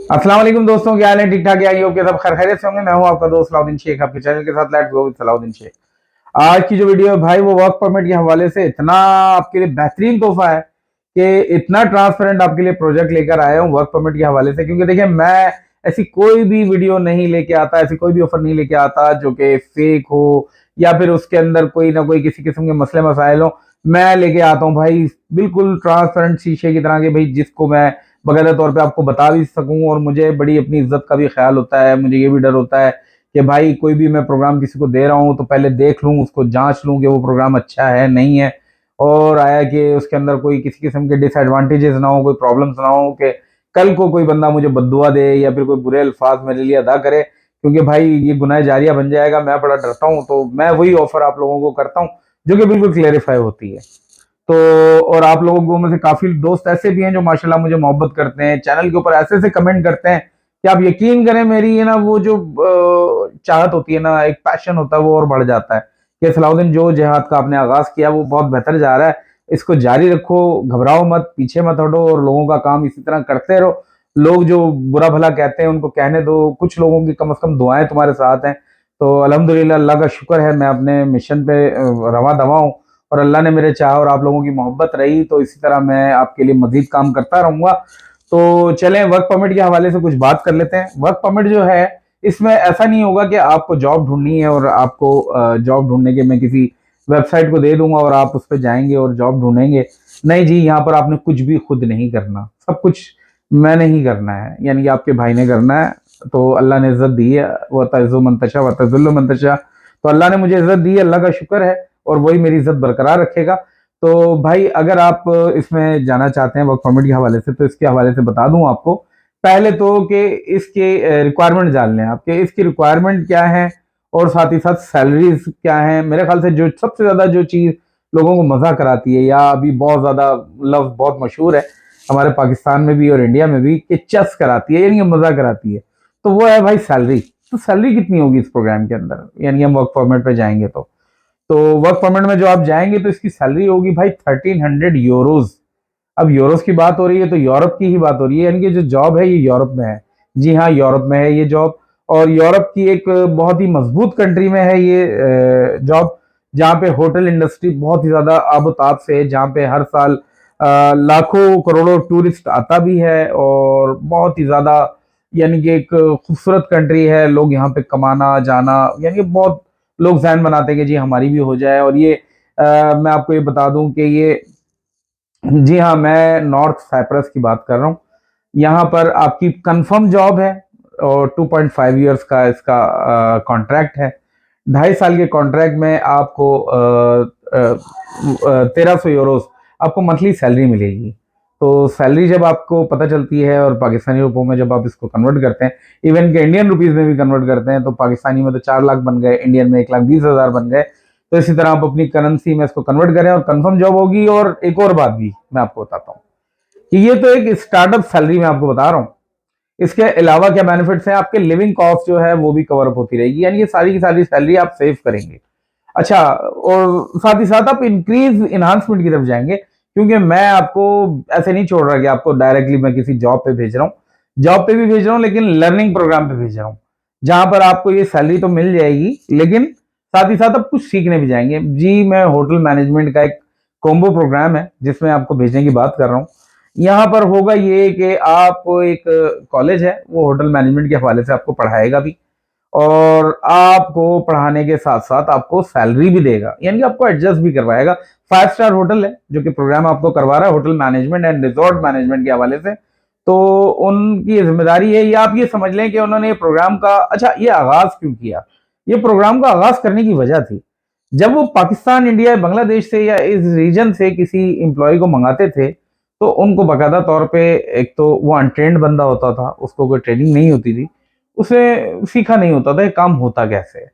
अस्सलाम वालेकुम दोस्तों, क्या हाल है? ठीक ठाक? आई हो कि सब खैर खैरियत से होंगे। मैं हूं आपका दोस्त सलाउद्दीन शेख, आपके चैनल के साथ let's go with Salauddin Shaikh. आज की जो वीडियो है भाई, वो वर्क परमिट के हवाले से इतना आपके लिए बेहतरीन तोहफा है कि इतना ट्रांसपेरेंट आपके लिए प्रोजेक्ट लेकर आया हूं वर्क परमिट के हवाले से। क्योंकि देखिए, मैं ऐसी कोई भी वीडियो नहीं लेके आता, ऐसी कोई भी ऑफर नहीं लेके आता जो कि फेक हो या फिर उसके अंदर कोई ना कोई किसी किस्म के मसले मसाइल हो। मैं लेके आता हूँ भाई बिल्कुल ट्रांसपेरेंट शीशे की तरह के, भाई जिसको मैं बकायदा तौर पे आपको बता भी सकूं। और मुझे बड़ी अपनी इज्जत का भी ख्याल होता है, मुझे ये भी डर होता है कि भाई कोई भी मैं प्रोग्राम किसी को दे रहा हूँ तो पहले देख लूँ, उसको जांच लूँ कि वो प्रोग्राम अच्छा है नहीं है, और आया कि उसके अंदर कोई किसी किस्म के डिसएडवांटेजेस ना हो, कोई प्रॉब्लम्स ना हो कि कल को कोई बंदा मुझे बद्दुआ दे या फिर कोई बुरे अल्फाज मेरे लिए अदा करे। क्योंकि भाई ये गुनाह जारिया बन जाएगा, मैं बड़ा डरता हूँ। तो मैं वही ऑफर आप लोगों को करता हूँ जो कि बिल्कुल क्लेरिफाई होती है। तो और आप लोगों में से काफी दोस्त ऐसे भी हैं जो माशाल्लाह मुझे मोहब्बत करते हैं, चैनल के ऊपर ऐसे ऐसे कमेंट करते हैं कि आप यकीन करें, मेरी ये ना वो जो चाहत होती है ना, एक पैशन होता है, वो और बढ़ जाता है कि सलाउद्दीन, जो जिहाद का आपने आगाज किया वो बहुत बेहतर जा रहा है, इसको जारी रखो, घबराओ मत, पीछे मत हटो और लोगों का काम इसी तरह करते रहो। लोग जो बुरा भला कहते हैं उनको कहने दो, कुछ लोगों की कम से कम दुआएं तुम्हारे साथ हैं। तो अल्हम्दुलिल्लाह, अल्लाह का शुक्र है, मैं अपने मिशन पे रवा दवा हूँ और अल्लाह ने मेरे चाह और आप लोगों की मोहब्बत रही तो इसी तरह मैं आपके लिए मजीद काम करता रहूंगा। तो चलें, वर्क परमिट के हवाले से कुछ बात कर लेते हैं। वर्क परमिट जो है, इसमें ऐसा नहीं होगा कि आपको जॉब ढूंढनी है और आपको जॉब ढूंढने के मैं किसी वेबसाइट को दे दूंगा और आप उस पर जाएंगे और जॉब ढूंढेंगे। नहीं जी, यहाँ पर आपने कुछ भी खुद नहीं करना, सब कुछ मैंने ही करना है, यानी कि आपके भाई ने करना है। तो अल्लाह ने इज्जत दी है, वह तइज़्ज़ु मन तशा व तज़िल्लु मन तशा। तो अल्लाह ने मुझे इज्जत दी है, अल्लाह का शुक्र है, और वही मेरी इज्जत बरकरार रखेगा। तो भाई, अगर आप इसमें जाना चाहते हैं वर्क परमिट के हवाले से, तो इसके हवाले से बता दूं आपको पहले तो कि इसके रिक्वायरमेंट जान लें आपके, इसकी रिक्वायरमेंट क्या है और साथ ही साथ सैलरीज क्या है। मेरे ख्याल से जो सबसे ज्यादा जो चीज लोगों को मजा कराती है, या अभी बहुत ज्यादा लफ्ज बहुत मशहूर है हमारे पाकिस्तान में भी और इंडिया में भी, कि चस कराती है, यानी मजा कराती है, तो वो है भाई सैलरी। तो सैलरी कितनी होगी इस प्रोग्राम के अंदर, यानी हम वर्क परमिट पे जाएंगे तो वर्क परमिट में जो आप जाएंगे तो इसकी सैलरी होगी भाई 1300 यूरोज। अब यूरोज की बात हो रही है तो यूरोप की ही बात हो रही है, यानी कि जो जॉब है ये यूरोप में है। जी हाँ, यूरोप में है ये जॉब, और यूरोप की एक बहुत ही मजबूत कंट्री में है ये जॉब, जहाँ पे होटल इंडस्ट्री बहुत ही ज्यादा आबोताब से है, जहाँ पे हर साल लाखों करोड़ों टूरिस्ट आता भी है, और बहुत ही ज्यादा यानी कि एक खूबसूरत कंट्री है। लोग यहाँ पे कमाना जाना, यानी कि बहुत लोग जहन बनाते हैं कि जी हमारी भी हो जाए। और ये मैं आपको ये बता दूं कि ये, जी हाँ, मैं नॉर्थ साइप्रस की बात कर रहा हूँ। यहाँ पर आपकी कंफर्म जॉब है और 2.5 ईयर्स का इसका कॉन्ट्रैक्ट है। 2.5 साल के कॉन्ट्रैक्ट में आपको 1300 यूरोस आपको मंथली सैलरी मिलेगी। तो सैलरी जब आपको पता चलती है और पाकिस्तानी रुपयों में जब आप इसको कन्वर्ट करते हैं, इवन के इंडियन रुपीज में भी कन्वर्ट करते हैं, तो पाकिस्तानी में तो 4 लाख बन गए, इंडियन में 1,20,000 बन गए। तो इसी तरह आप अपनी करेंसी में इसको कन्वर्ट करें और कंफर्म जॉब होगी। और एक और बात भी मैं आपको बताता हूँ कि ये तो एक स्टार्टअप सैलरी मैं आपको बता रहा हूँ, इसके अलावा क्या बेनिफिट्स हैं, आपके लिविंग कॉस्ट जो है वो भी कवर अप होती रहेगी, यानी ये सारी की सारी सैलरी आप सेव करेंगे। अच्छा, और साथ ही साथ आप इंक्रीज इन्हांसमेंट की तरफ जाएंगे, क्योंकि मैं आपको ऐसे नहीं छोड़ रहा कि आपको डायरेक्टली मैं किसी जॉब पे भेज रहा हूँ। जॉब पे भी भेज रहा हूँ, लेकिन लर्निंग प्रोग्राम पे भेज रहा हूँ, जहां पर आपको ये सैलरी तो मिल जाएगी, लेकिन साथ ही साथ आप कुछ सीखने भी जाएंगे। जी, मैं होटल मैनेजमेंट का एक कॉम्बो प्रोग्राम है जिसमें आपको भेजने की बात कर रहा हूँ। यहाँ पर होगा ये कि आप एक कॉलेज है, वो होटल मैनेजमेंट के हवाले से आपको पढ़ाएगा भी, और आपको पढ़ाने के साथ साथ आपको सैलरी भी देगा, यानी आपको एडजस्ट भी करवाएगा। 5 स्टार होटल है जो कि प्रोग्राम आपको करवा रहा है, hotel management and resort management के हवाले से। तो उनकी जिम्मेदारी है, या आप ये समझ लें कि उन्होंने ये प्रोग्राम का, अच्छा, ये आगाज क्यों किया, ये प्रोग्राम का आगाज करने की वजह थी, जब वो पाकिस्तान, इंडिया, बांग्लादेश से या इस रीजन से किसी एम्प्लॉय को मंगाते थे, तो उनको बाकायदा तौर पे, एक तो वो अनट्रेंड बंदा होता था, उसको कोई ट्रेनिंग नहीं होती थी, उसे सीखा नहीं होता था काम होता कैसे है,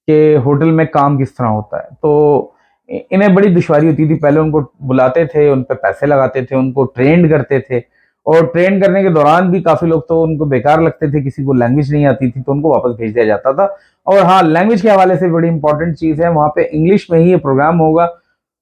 कि होटल में काम किस तरह होता है। तो इन्हें बड़ी दुश्वारी होती थी। पहले उनको बुलाते थे, उन पे पैसे लगाते थे, उनको ट्रेंड करते थे, और ट्रेन करने के दौरान भी काफी लोग तो उनको बेकार लगते थे, किसी को लैंग्वेज नहीं आती थी तो उनको वापस भेज दिया जाता था। और हाँ, लैंग्वेज के हवाले से बड़ी इंपॉर्टेंट चीज है, वहां पे इंग्लिश में ही ये प्रोग्राम होगा।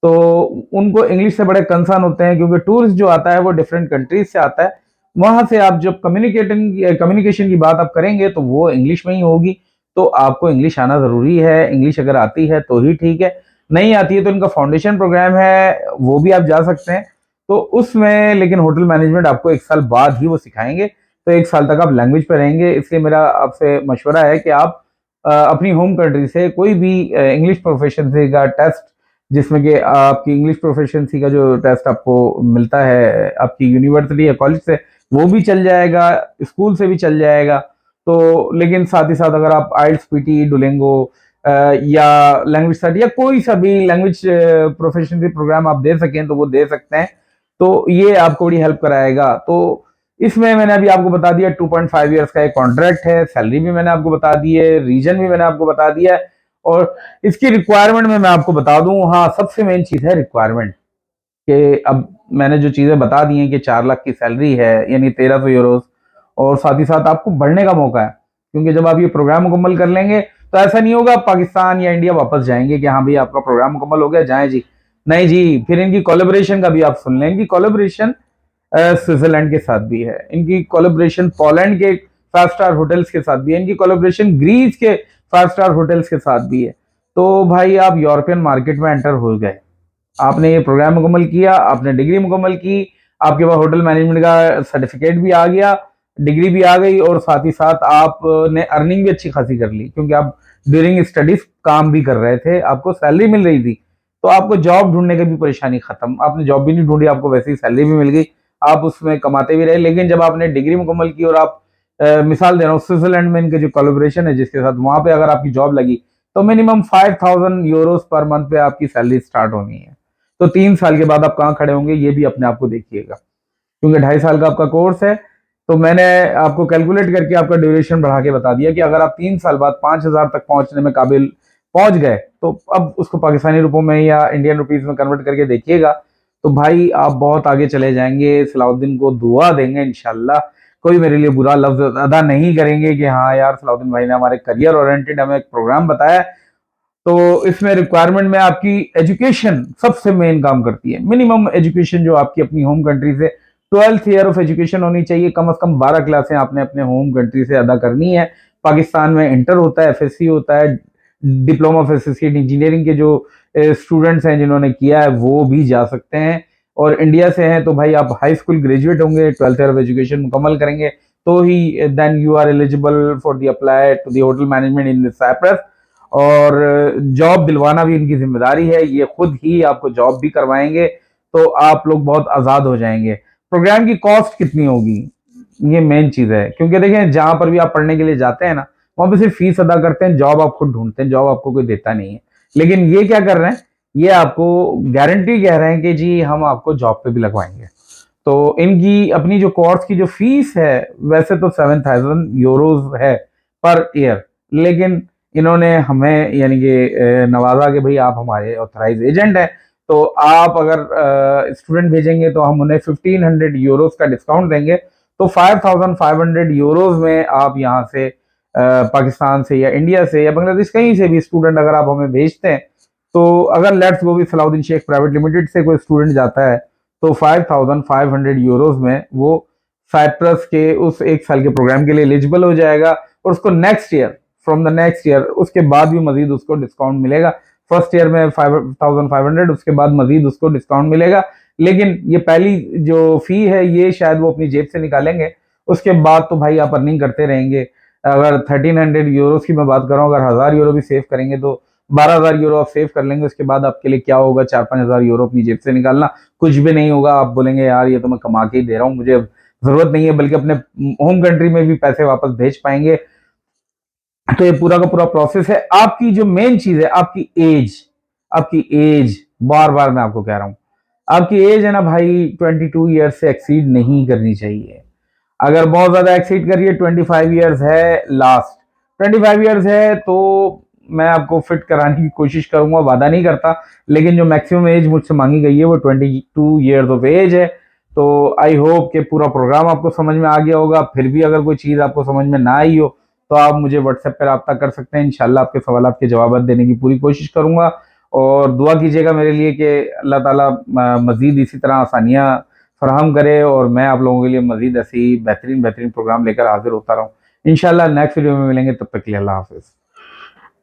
तो उनको इंग्लिश से बड़े कंसर्न होते हैं, क्योंकि टूरिस्ट जो आता है वो डिफरेंट कंट्रीज से आता है, वहां से आप जब कम्युनिकेशन की बात आप करेंगे तो वो इंग्लिश में ही होगी। तो आपको इंग्लिश आना जरूरी है। इंग्लिश अगर आती है तो ही ठीक है, नहीं आती है तो इनका फाउंडेशन प्रोग्राम है, वो भी आप जा सकते हैं। तो उसमें लेकिन होटल मैनेजमेंट आपको 1 साल बाद ही वो सिखाएंगे। तो 1 साल तक आप लैंग्वेज पे रहेंगे। इसलिए मेरा आपसे मशवरा है कि आप अपनी होम कंट्री से कोई भी इंग्लिश प्रोफेशनसी का टेस्ट, जिसमें कि आपकी इंग्लिश प्रोफेशनसी का जो टेस्ट आपको मिलता है आपकी यूनिवर्सिटी या कॉलेज से, वो भी चल जाएगा, स्कूल से भी चल जाएगा। तो लेकिन साथ ही साथ अगर आप आइल्स, पीटी, डुलेंगो या लैंग्वेज स्टडी या कोई सा भी लैंग्वेज प्रोफेशनल प्रोग्राम आप दे सकें तो वो दे सकते हैं। तो ये आपको बड़ी हेल्प कराएगा। तो इसमें मैंने अभी आपको बता दिया 2.5 ईयर्स का एक कॉन्ट्रैक्ट है, सैलरी भी मैंने आपको बता दी है, रीजन भी मैंने आपको बता दिया है, और इसकी रिक्वायरमेंट में मैं आपको बता दूं। हाँ, सबसे मेन चीज है रिक्वायरमेंट, कि अब मैंने जो चीजें बता दी हैं कि 4 लाख की सैलरी है यानी 1300 यूरोस, और साथ ही साथ आपको बढ़ने का मौका है, क्योंकि जब आप ये प्रोग्राम मुकम्मल कर लेंगे तो ऐसा नहीं होगा पाकिस्तान या इंडिया वापस जाएंगे कि हाँ भाई आपका प्रोग्राम मुकम्मल हो गया जाए जी। नहीं जी, फिर इनकी कोलेबोरेशन का भी आप सुन लें। इनकी कोलेबोरेशन स्विट्जरलैंड के साथ भी है, इनकी कोलेबोरेशन पोलैंड के 5 स्टार होटल्स के साथ भी है, इनकी कोलेबोरेशन ग्रीस के 5 स्टार होटल्स के साथ भी है। तो भाई आप यूरोपियन मार्केट में एंटर हो गए, आपने ये प्रोग्राम मुकम्मल किया, आपने डिग्री मुकम्मल की, आपके पास होटल मैनेजमेंट का सर्टिफिकेट भी आ गया, डिग्री भी आ गई, और साथ ही साथ आपने अर्निंग भी अच्छी खासी कर ली, क्योंकि आप ड्यूरिंग स्टडीज काम भी कर रहे थे, आपको सैलरी मिल रही थी। तो आपको जॉब ढूंढने की भी परेशानी खत्म, आपने जॉब भी नहीं ढूंढी, आपको वैसे ही सैलरी भी मिल गई, आप उसमें कमाते भी रहे। लेकिन जब आपने डिग्री मुकम्मल की और आप मिसाल दे रहा हूँ, स्विट्जरलैंड में इनके जो कोलैबोरेशन है जिसके साथ, वहां पे अगर आपकी जॉब लगी तो मिनिमम 5000 यूरोस पर मंथ पे आपकी सैलरी स्टार्ट होनी है। तो 3 साल के बाद आप कहाँ खड़े होंगे ये भी अपने आप को देखिएगा, क्योंकि 2.5 साल का आपका कोर्स है। तो मैंने आपको कैलकुलेट करके आपका ड्यूरेशन बढ़ा के बता दिया कि अगर आप 3 साल बाद 5,000 तक पहुंचने में काबिल पहुंच गए, तो अब उसको पाकिस्तानी रुपयों में या इंडियन रुपीज में कन्वर्ट करके देखिएगा, तो भाई आप बहुत आगे चले जाएंगे। सलाउद्दीन को दुआ देंगे इंशाल्लाह, कोई मेरे लिए बुरा लफ्ज अदा नहीं करेंगे कि हाँ यार सलाउद्दीन भाई ने हमारे करियर ओरिएंटेड हमें एक प्रोग्राम बताया। तो इसमें रिक्वायरमेंट में आपकी एजुकेशन सबसे मेन काम करती है। मिनिमम एजुकेशन जो आपकी अपनी होम कंट्री से 12th ईयर ऑफ एजुकेशन होनी चाहिए, कम से कम 12 क्लासें आपने अपने होम कंट्री से अदा करनी है। पाकिस्तान में इंटर होता है, एफएससी होता है, डिप्लोमा ऑफ एसोसिएट इंजीनियरिंग के जो स्टूडेंट्स हैं जिन्होंने किया है वो भी जा सकते हैं। और इंडिया से हैं तो भाई आप हाई स्कूल ग्रेजुएट होंगे, 12th ईयर ऑफ एजुकेशन मुकम्मल करेंगे, तो ही then you are eligible for the apply to the hotel management in Cyprus. और जॉब दिलवाना भी इनकी जिम्मेदारी है, ये खुद ही आपको जॉब भी करवाएंगे, तो आप लोग बहुत आजाद हो जाएंगे। प्रोग्राम की कॉस्ट कितनी होगी ये मेन चीज है, क्योंकि देखें जहां पर भी आप पढ़ने के लिए जाते हैं ना, वहां पे सिर्फ फीस अदा करते हैं, जॉब आप खुद ढूंढते हैं, जॉब आपको कोई देता नहीं है। लेकिन ये क्या कर रहे हैं, ये आपको गारंटी कह रहे हैं कि जी हम आपको जॉब पे भी लगवाएंगे। तो इनकी अपनी जो कोर्स की जो फीस है वैसे तो 7,000 यूरोज है पर ईयर, लेकिन इन्होंने हमें यानी कि नवाजा के भाई आप हमारे ऑथराइज एजेंट हैं, तो आप अगर स्टूडेंट भेजेंगे तो हम उन्हें 1,500 यूरोज का डिस्काउंट देंगे। तो 5,500 यूरोज में आप यहाँ से पाकिस्तान से या इंडिया से या बांग्लादेश कहीं से भी स्टूडेंट अगर आप हमें भेजते हैं, तो अगर लेट्स गो भी सलाउद्दीन शेख प्राइवेट लिमिटेड से कोई स्टूडेंट जाता है तो 5,500 यूरोज में वो साइप्रस के उस 1 साल के प्रोग्राम के लिए एलिजिबल हो जाएगा। और उसको next year, from the next year उसके बाद भी मजीद उसको डिस्काउंट मिलेगा। फर्स्ट ईयर में 5,500, उसके बाद मजीद उसको डिस्काउंट मिलेगा। लेकिन ये पहली जो फी है ये शायद वो अपनी जेब से निकालेंगे, उसके बाद तो भाई आप अर्निंग करते रहेंगे। अगर 1,300 यूरोज की मैं बात करूँ, अगर 1,000 यूरो भी सेव करेंगे तो 12,000 यूरो आप सेव कर लेंगे। उसके बाद आपके लिए क्या होगा, 4-5 हज़ार यूरो अपनी जेब से निकालना कुछ भी नहीं होगा। आप बोलेंगे यार ये तो मैं कमा के ही दे रहा हूँ, मुझे जरूरत नहीं है, बल्कि अपने होम कंट्री में भी पैसे वापस भेज पाएंगे। तो ये पूरा का पूरा प्रोसेस है। आपकी जो मेन चीज है आपकी एज, आपकी एज, बार बार मैं आपको कह रहा हूं, आपकी एज है ना भाई 22 ईयर से एक्सीड नहीं करनी चाहिए। अगर बहुत ज्यादा एक्सीड करिए, 25 ईयर्स है लास्ट, 25 ईयर्स है तो मैं आपको फिट कराने की कोशिश करूंगा, वादा नहीं करता, लेकिन जो मैक्सिमम एज मुझसे मांगी गई है वो 22 ईयर्स ऑफ एज है। तो आई होप कि पूरा प्रोग्राम आपको समझ में आ गया होगा। फिर भी अगर कोई चीज़ आपको समझ में ना आई हो तो आप मुझे व्हाट्सएप पर रब्ता कर सकते हैं, इंशाल्लाह आपके सवाल के जवाब देने की पूरी कोशिश करूंगा। और दुआ कीजिएगा मेरे लिए कि अल्लाह ताला मजीद इसी तरह आसानियाँ फराहम करे और मैं आप लोगों के लिए मजीद ऐसी बेहतरीन बेहतरीन प्रोग्राम लेकर हाजिर होता रहूँ। इंशाल्लाह नेक्स्ट वीडियो में मिलेंगे, तब तक के लिए अल्लाह हाफिज़।